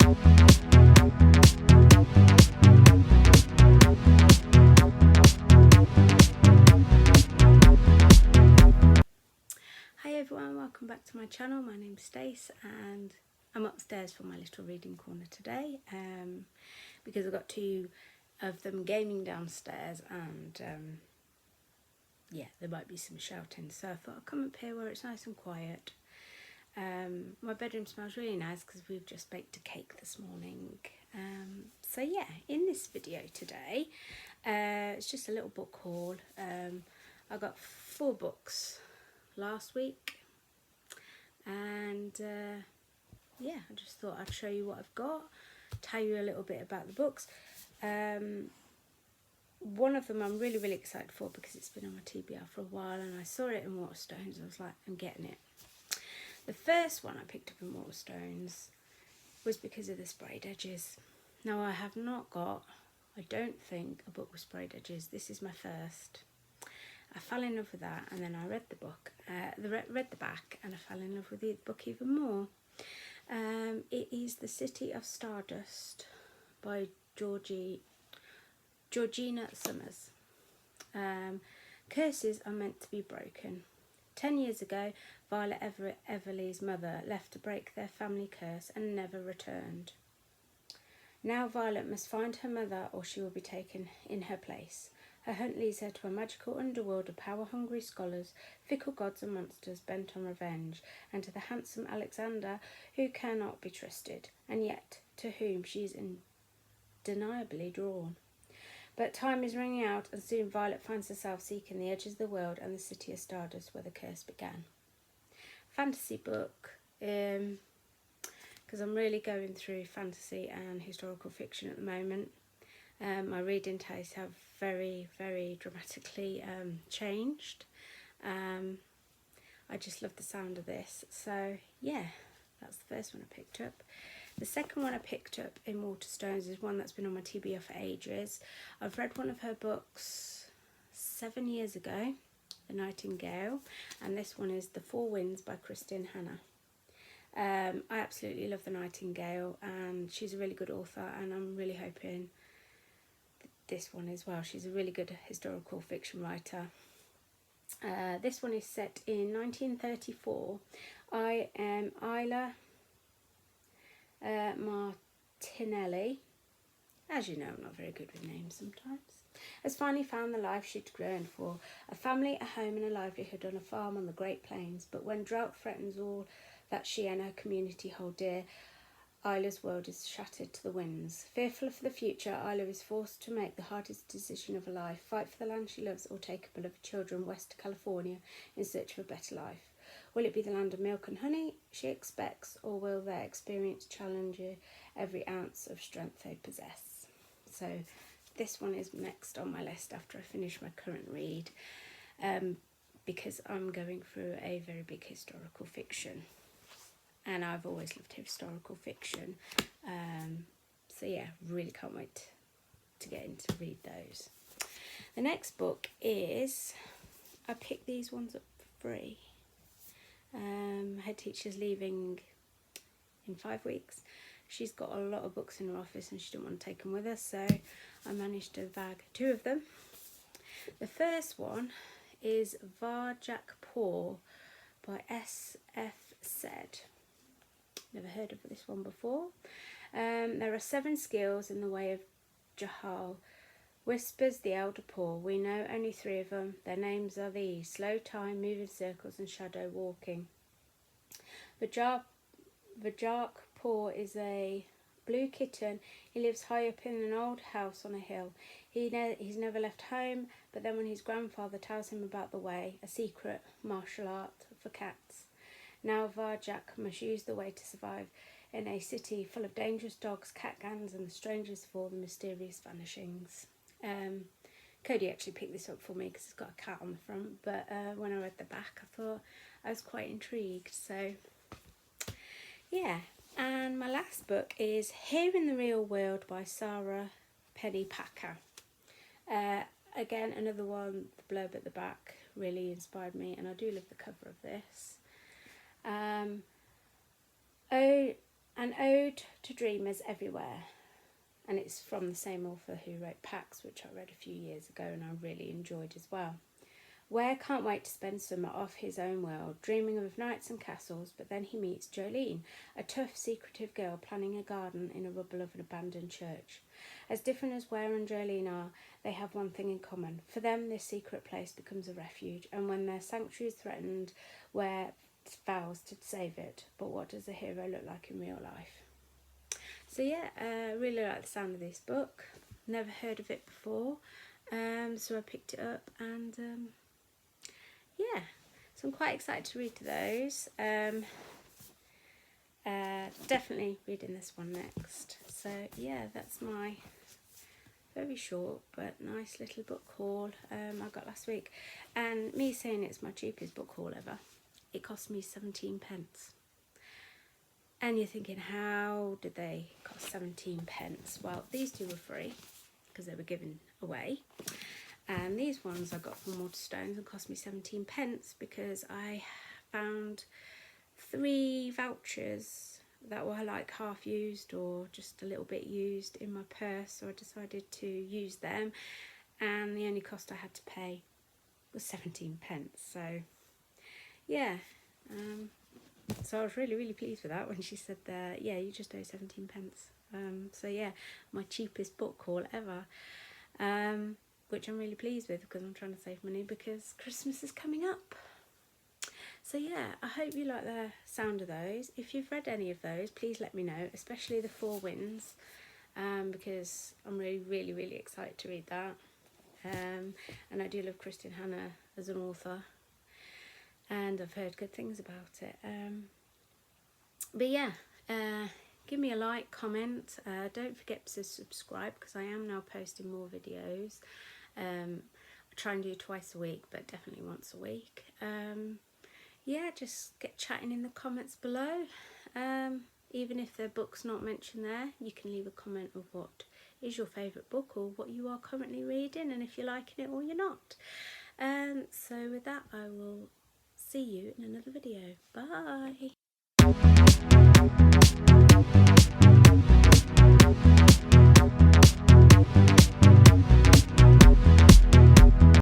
Hi everyone, welcome back to my channel. My name's Stace and I'm upstairs for my little reading corner today because I've got two of them gaming downstairs and yeah, there might be some shouting, so I thought I'd come up here where it's nice and quiet. My bedroom smells really nice because we've just baked a cake this morning. So yeah, in this video today, it's just a little book haul. I got 4 books last week and yeah, I just thought I'd show you what I've got, tell you a little bit about the books. One of them I'm really excited for because it's been on my TBR for a while and I saw it in Waterstones. I was like, I'm getting it. The first one I picked up in Waterstones was because of the sprayed edges. Now I have not got, I don't think, a book with sprayed edges. This is my first. I fell in love with that and then I read the book, read the back, and I fell in love with the book even more. It is The City of Stardust by Georgina Summers. Curses are meant to be broken. 10 years ago, Violet Everly's mother left to break their family curse and never returned. Now Violet must find her mother or she will be taken in her place. Her hunt leads her to a magical underworld of power-hungry scholars, fickle gods and monsters bent on revenge, and to the handsome Alexander, who cannot be trusted, and yet to whom she is undeniably drawn. But time is running out, and soon Violet finds herself seeking the edges of the world and the city of Stardust where the curse began. Fantasy book, because I'm really going through fantasy and historical fiction at the moment. My reading tastes have very dramatically changed. I just love the sound of this. So yeah, that's the first one I picked up. The second one I picked up in Waterstones is one that's been on my TBR for ages. I've read one of her books 7 years ago, The Nightingale, and this one is The Four Winds by Kristin Hannah. I absolutely love The Nightingale and she's a really good author, and I'm really hoping this one as well. She's a really good historical fiction writer. This one is set in 1934. I am Isla Martinelli, as you know I'm not very good with names sometimes, has finally found the life she'd grown for, a family, a home and a livelihood on a farm on the Great Plains. But when drought threatens all that she and her community hold dear, Isla's world is shattered to the winds. Fearful for the future, Isla is forced to make the hardest decision of her life: fight for the land she loves or take her beloved children west to California in search of a better life. Will it be the land of milk and honey she expects, or will their experience challenge every ounce of strength they possess? So this one is next on my list after I finish my current read, because I'm going through a very big historical fiction. And I've always loved historical fiction. So yeah, really can't wait to get in to read those. The next book is, I picked these ones up for free. Head teacher's leaving in 5 weeks. She's got a lot of books in her office and she didn't want to take them with her, so I managed to bag 2 of them. The first one is Varjak Paw by S.F. Said. Never heard of this one before. There are 7 skills in the way of Jahal, whispers the elder Paw. We know only 3 of them. Their names are these: slow time, moving circles and shadow walking. Varjak Paw is a blue kitten. He lives high up in an old house on a hill. He's never left home, but then when his grandfather tells him about the way, a secret martial art for cats, now Varjak must use the way to survive in a city full of dangerous dogs, cat gangs and the strangest of all, the mysterious vanishings. Cody actually picked this up for me because it's got a cat on the front, but when I read the back I thought I was quite intrigued. So yeah, and my last book is Here in the Real World by Sara Packer. Again, another one, the blurb at the back really inspired me, and I do love the cover of this. An Ode to Dreamers Everywhere, and it's from the same author who wrote Pax, which I read a few years ago and I really enjoyed as well. Ware can't wait to spend summer off his own world, dreaming of knights and castles, but then he meets Jolene, a tough, secretive girl planning a garden in a rubble of an abandoned church. As different as Ware and Jolene are, they have one thing in common. For them, this secret place becomes a refuge, and when their sanctuary is threatened, Ware vows to save it. But what does a hero look like in real life? So yeah, I really like the sound of this book. Never heard of it before, so I picked it up, and yeah, so I'm quite excited to read those. Definitely reading this one next. So yeah, that's my very short but nice little book haul I got last week. And me saying it's my cheapest book haul ever, it cost me 17 pence. And you're thinking, how did they cost 17 pence? Well, these two were free because they were given away. And these ones I got from Waterstones and cost me 17 pence because I found 3 vouchers that were like half used or just a little bit used in my purse, so I decided to use them, and the only cost I had to pay was 17 pence. So yeah, so I was really pleased with that when she said that, yeah, you just owe 17 pence. So yeah, my cheapest book haul ever. Which I'm really pleased with because I'm trying to save money because Christmas is coming up. So yeah, I hope you like the sound of those. If you've read any of those, please let me know, especially the Four Winds, because I'm really excited to read that. And I do love Kristin Hannah as an author, and I've heard good things about it. But yeah, give me a like, comment. Don't forget to subscribe because I am now posting more videos. I try and do twice a week, but definitely once a week. Yeah, just get chatting in the comments below. Even if the book's not mentioned there, you can leave a comment of what is your favourite book or what you are currently reading, and if you're liking it or you're not. So with that, I will see you in another video. Bye.